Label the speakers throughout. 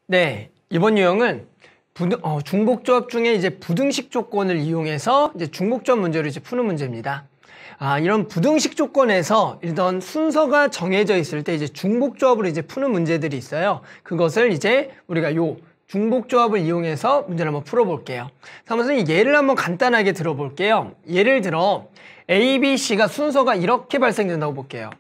Speaker 1: 네, 이번 유형은 중복조합 중에 이제 부등식 조건을 이용해서 이제 중복조합 문제를 이제 푸는 문제입니다. 이런 부등식 조건에서 일단 순서가 정해져 있을 때 이제 중복조합을 이제 푸는 문제들이 있어요. 그것을 이제 우리가 요 중복조합을 이용해서 문제를 한번 풀어볼게요. 선생님 예를 한번 간단하게 들어볼게요. 예를 들어 A, B, C가 순서가 이렇게 발생된다고 볼게요.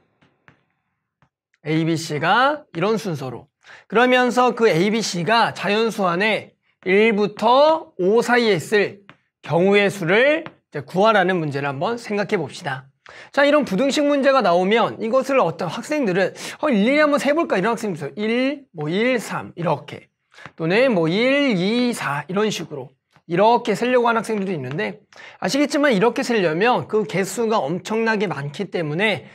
Speaker 1: A, B, C가 이런 순서로. 그러면서 그 A, B, C가 자연수 안에 1부터 5 사이에 있을 경우의 수를 구하라는 문제를 한번 생각해 봅시다. 자, 이런 부등식 문제가 나오면 이것을 어떤 학생들은 일일이 한번 세볼까 이런 학생들 있어요. 1, 3 이렇게 또는 1, 2, 4 이런 식으로 이렇게 세려고 하는 학생들도 있는데 아시겠지만 이렇게 세려면 그 개수가 엄청나게 많기 때문에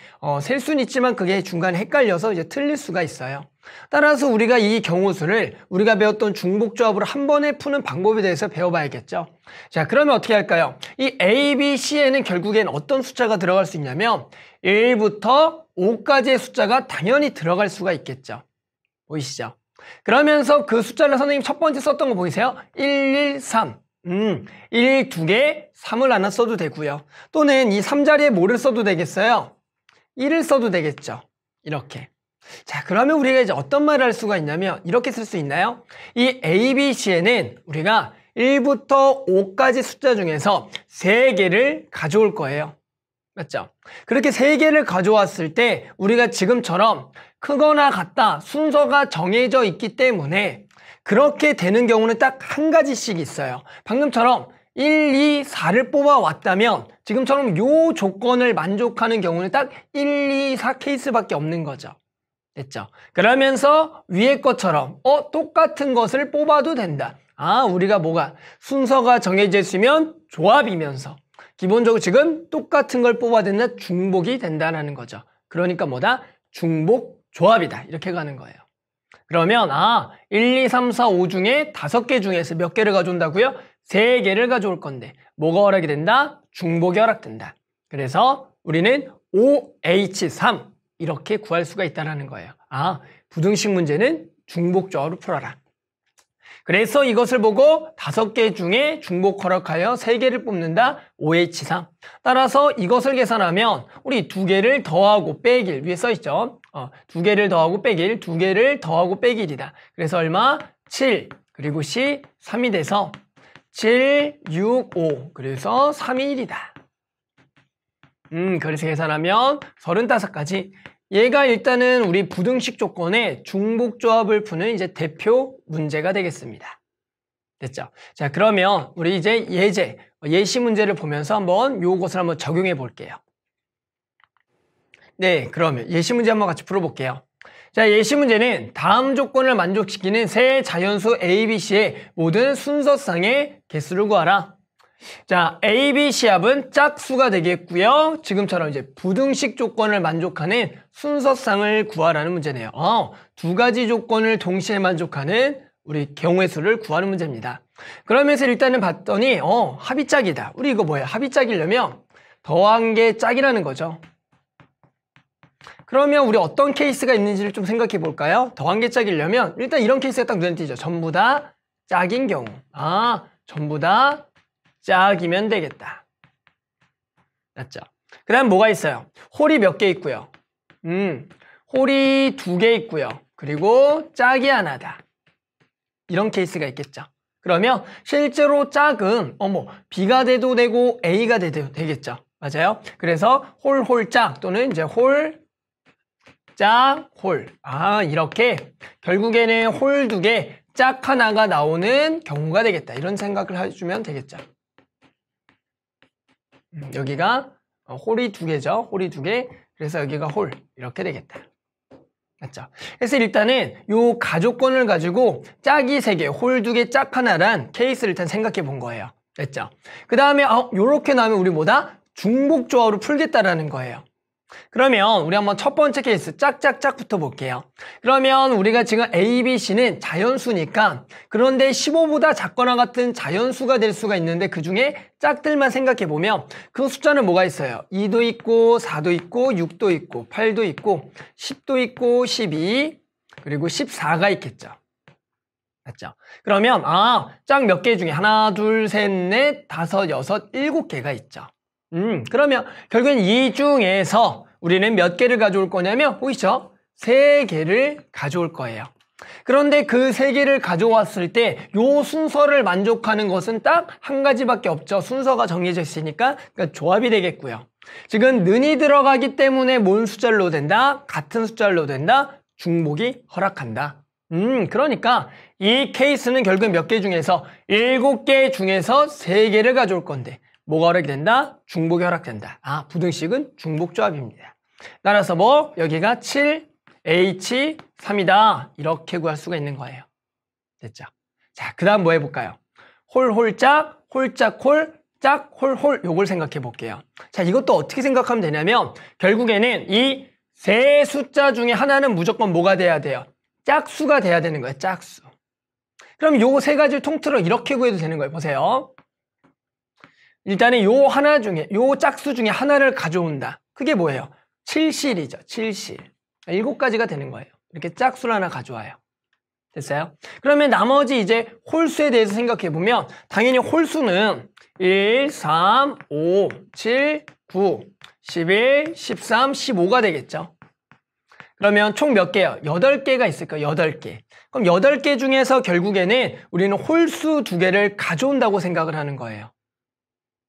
Speaker 1: 셀 수는 있지만 그게 중간에 헷갈려서 이제 틀릴 수가 있어요. 따라서 우리가 이 경우수를 우리가 배웠던 중복조합으로 한 번에 푸는 방법에 대해서 배워봐야겠죠. 자, 그러면 어떻게 할까요? 이 A, B, C에는 결국엔 어떤 숫자가 들어갈 수 있냐면 1부터 5까지의 숫자가 당연히 들어갈 수가 있겠죠. 보이시죠? 그러면서 그 숫자를 선생님 첫 번째 썼던 거 보이세요? 1, 1, 3. 1 2개, 3을 하나 써도 되고요. 또는 이 3자리에 뭐를 써도 되겠어요? 1을 써도 되겠죠. 이렇게. 자, 그러면 우리가 이제 어떤 말을 할 수가 있냐면 이렇게 쓸 수 있나요? 이 A, B, C에는 우리가 1부터 5까지 숫자 중에서 3개를 가져올 거예요. 맞죠? 그렇게 3개를 가져왔을 때 우리가 지금처럼 크거나 같다 순서가 정해져 있기 때문에 그렇게 되는 경우는 딱 한 가지씩 있어요. 방금처럼 1, 2, 4를 뽑아왔다면 지금처럼 요 조건을 만족하는 경우는 딱 1, 2, 4 케이스밖에 없는 거죠. 됐죠? 그러면서 위에 것처럼 똑같은 것을 뽑아도 된다. 우리가 순서가 정해져 있으면 조합이면서 기본적으로 지금 똑같은 걸 뽑아야 된다. 중복이 된다는 거죠. 그러니까 중복 조합이다. 이렇게 가는 거예요. 그러면 1, 2, 3, 4, 5 중에 5개 중에서 몇 개를 가져온다고요? 3개를 가져올 건데 뭐가 허락이 된다? 중복이 허락된다. 그래서 우리는 OH3 이렇게 구할 수가 있다는 거예요. 부등식 문제는 중복 조합으로 풀어라. 그래서 이것을 보고 5개 중에 중복 허락하여 3개를 뽑는다. OH3. 따라서 이것을 계산하면 우리 2개를 더하고 빼기 위에 써있죠. 2개를 더하고 빼기 1, 2개를 더하고 빼기 1이다. 그래서 얼마? 7 그리고 C 3이 돼서 7, 6, 5 그래서 3이 1이다. 그래서 계산하면 35가지. 얘가 일단은 우리 부등식 조건의 중복조합을 푸는 이제 대표 문제가 되겠습니다. 됐죠? 자, 그러면 우리 이제 예시 문제를 보면서 한번 요것을 한번 적용해 볼게요. 네, 그러면 예시 문제 한번 같이 풀어볼게요. 자, 예시 문제는 다음 조건을 만족시키는 세 자연수 A, B, C의 모든 순서상의 개수를 구하라. 자, A, B, C 합은 짝수가 되겠고요. 지금처럼 이제 부등식 조건을 만족하는 순서상을 구하라는 문제네요. 2가지 조건을 동시에 만족하는 우리 경우의 수를 구하는 문제입니다. 그러면서 일단은 봤더니 합이 짝이다. 우리 이거 뭐예요? 합이 짝이려면 더한 게 짝이라는 거죠. 그러면 우리 어떤 케이스가 있는지를 좀 생각해 볼까요? 더한 게 짝이려면 일단 이런 케이스가 딱 눈에 띄죠. 전부 다 짝인 경우. 전부 다 짝이면 되겠다. 맞죠? 그 다음 뭐가 있어요? 홀이 몇 개 있고요. 홀이 2개 있고요. 그리고 짝이 하나다. 이런 케이스가 있겠죠. 그러면 실제로 짝은 B가 돼도 되고 A가 돼도 되겠죠. 맞아요? 그래서 홀, 짝 또는 이제 홀, 짝, 홀. 이렇게 결국에는 홀 2개, 짝 하나가 나오는 경우가 되겠다. 이런 생각을 해주면 되겠죠. 여기가 홀이 2개죠. 홀이 2개. 그래서 여기가 홀. 이렇게 되겠다. 맞죠? 그래서 일단은 요 가족권을 가지고 짝이 3개, 홀 2개, 짝 하나란 케이스를 일단 생각해 본 거예요. 됐죠? 그 다음에 요렇게 나오면 우리 중복 조합으로 풀겠다라는 거예요. 그러면 우리 한번 첫 번째 케이스 짝짝짝부터 볼게요. 그러면 우리가 지금 A, B, C는 자연수니까 그런데 15보다 작거나 같은 자연수가 될 수가 있는데 그 중에 짝들만 생각해보면 그 숫자는 뭐가 있어요? 2도 있고 4도 있고 6도 있고 8도 있고 10도 있고 12 그리고 14가 있겠죠. 맞죠? 그러면 짝 몇 개 중에 하나, 둘, 셋, 넷, 다섯, 여섯, 일곱 개가 있죠. 그러면 결국엔 이 중에서 우리는 몇 개를 가져올 거냐면 보이시죠? 세 개를 가져올 거예요. 그런데 그 세 개를 가져왔을 때 요 순서를 만족하는 것은 딱 한 가지밖에 없죠. 순서가 정해져 있으니까 그러니까 조합이 되겠고요. 지금 는이 들어가기 때문에 뭔 숫자를 넣어도 된다? 같은 숫자를 넣어도 된다? 중복이 허락한다. 그러니까 이 케이스는 결국 몇 개 중에서 7개 중에서 3개를 가져올 건데 뭐가 허락이 된다? 중복이 허락된다. 부등식은 중복조합입니다. 따라서 뭐 여기가 7H3이다. 이렇게 구할 수가 있는 거예요. 됐죠? 자, 그 다음 뭐 해볼까요? 홀홀짝, 홀짝홀, 짝, 홀홀 요걸 생각해 볼게요. 자, 이것도 어떻게 생각하면 되냐면 결국에는 이 세 숫자 중에 하나는 무조건 뭐가 돼야 돼요? 짝수가 돼야 되는 거예요. 짝수. 그럼 요 세 가지를 통틀어 이렇게 구해도 되는 거예요. 보세요. 일단은 요 하나 중에 요 짝수 중에 하나를 가져온다. 그게 뭐예요? 7실이죠. 7실. 7가지가 되는 거예요. 이렇게 짝수를 하나 가져와요. 됐어요? 그러면 나머지 이제 홀수에 대해서 생각해 보면 당연히 홀수는 1, 3, 5, 7, 9, 11, 13, 15가 되겠죠. 그러면 총 몇 개요? 8개가 있을 거예요. 8개. 그럼 8개 중에서 결국에는 우리는 홀수 2개를 가져온다고 생각을 하는 거예요.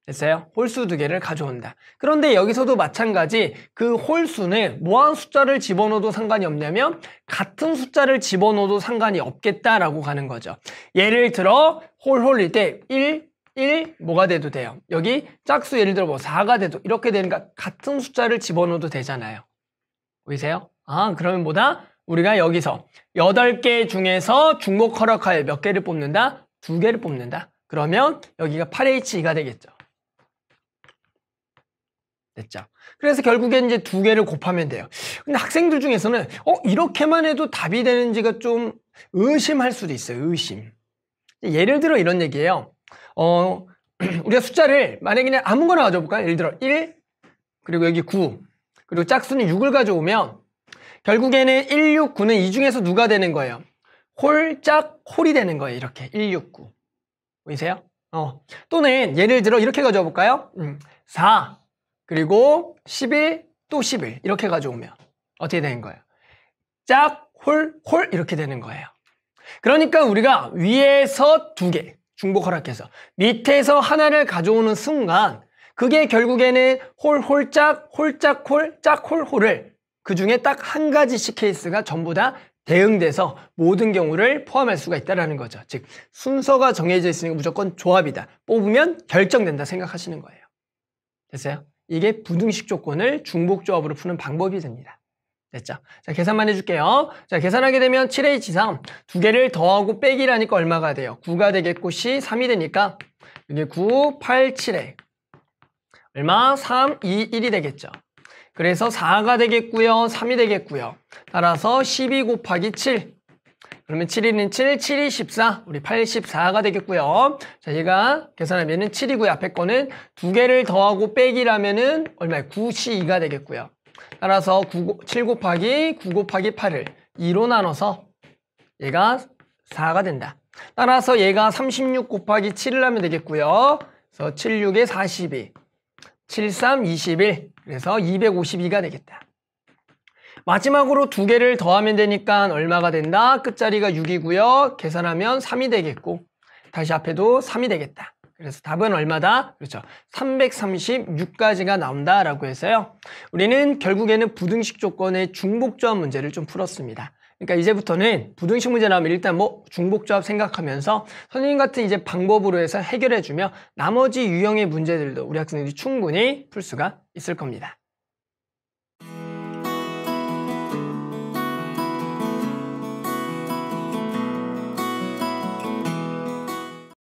Speaker 1: 됐어요? 홀수 2개를 가져온다. 그런데 여기서도 마찬가지 그 홀수는 무한 숫자를 집어넣어도 상관이 없냐면 같은 숫자를 집어넣어도 상관이 없겠다라고 가는 거죠. 예를 들어 홀홀일 때 1, 뭐가 돼도 돼요. 여기 짝수 예를 들어 뭐 4가 돼도 이렇게 되니까 같은 숫자를 집어넣어도 되잖아요. 보이세요? 그러면 뭐다? 우리가 여기서 8개 중에서 중복 허락하여 몇 개를 뽑는다? 2개를 뽑는다. 그러면 여기가 8H2가 되겠죠. 됐죠? 그래서 결국엔 이제 2개를 곱하면 돼요. 근데 학생들 중에서는 이렇게만 해도 답이 되는지가 좀 의심할 수도 있어요. 의심. 예를 들어 이런 얘기예요. 우리가 숫자를 만약에 그냥 아무거나 가져볼까요? 예를 들어 1, 그리고 여기 9, 그리고 짝수는 6을 가져오면 결국에는 1, 6, 9는 이 중에서 누가 되는 거예요? 홀짝, 홀이 되는 거예요. 이렇게 1, 6, 9. 보이세요? 또는 예를 들어 이렇게 가져볼까요? 4, 그리고 11, 또 11 이렇게 가져오면 어떻게 되는 거예요? 짝, 홀, 홀 이렇게 되는 거예요. 그러니까 우리가 위에서 2개 중복 허락해서 밑에서 하나를 가져오는 순간 그게 결국에는 홀, 홀짝, 홀짝, 홀, 짝, 홀, 홀을 그 중에 딱 한 가지씩 케이스가 전부 다 대응돼서 모든 경우를 포함할 수가 있다는 거죠. 즉 순서가 정해져 있으니까 무조건 조합이다. 뽑으면 결정된다 생각하시는 거예요. 됐어요? 이게 부등식 조건을 중복조합으로 푸는 방법이 됩니다. 됐죠? 자, 계산만 해줄게요. 자, 계산하게 되면 7H3 2개를 더하고 빼기라니까 얼마가 돼요? 9가 되겠고 C 3이 되니까 이게 9, 8, 7에 얼마? 3, 2, 1이 되겠죠. 그래서 4가 되겠고요. 3이 되겠고요. 따라서 12 곱하기 7. 그러면 7, 7, 7이 14. 우리 84가 되겠고요. 자, 얘가 계산하면은 7이고요. 앞에 거는 2개를 더하고 빼기라면은 얼마예요? 9C2가 되겠고요. 따라서 7 곱하기 9 곱하기 8을 2로 나눠서 얘가 4가 된다. 따라서 얘가 36 곱하기 7을 하면 되겠고요. 그래서 7, 6에 42. 7, 3, 21. 그래서 252가 되겠다. 마지막으로 2개를 더하면 되니까 얼마가 된다? 끝자리가 6이고요. 계산하면 3이 되겠고 다시 앞에도 3이 되겠다. 그래서 답은 얼마다? 그렇죠. 336가지가 나온다라고 해서요. 우리는 결국에는 부등식 조건의 중복조합 문제를 좀 풀었습니다. 그러니까 이제부터는 부등식 문제 나오면 일단 뭐 중복조합 생각하면서 선생님 같은 이제 방법으로 해서 해결해주면 나머지 유형의 문제들도 우리 학생들이 충분히 풀 수가 있을 겁니다.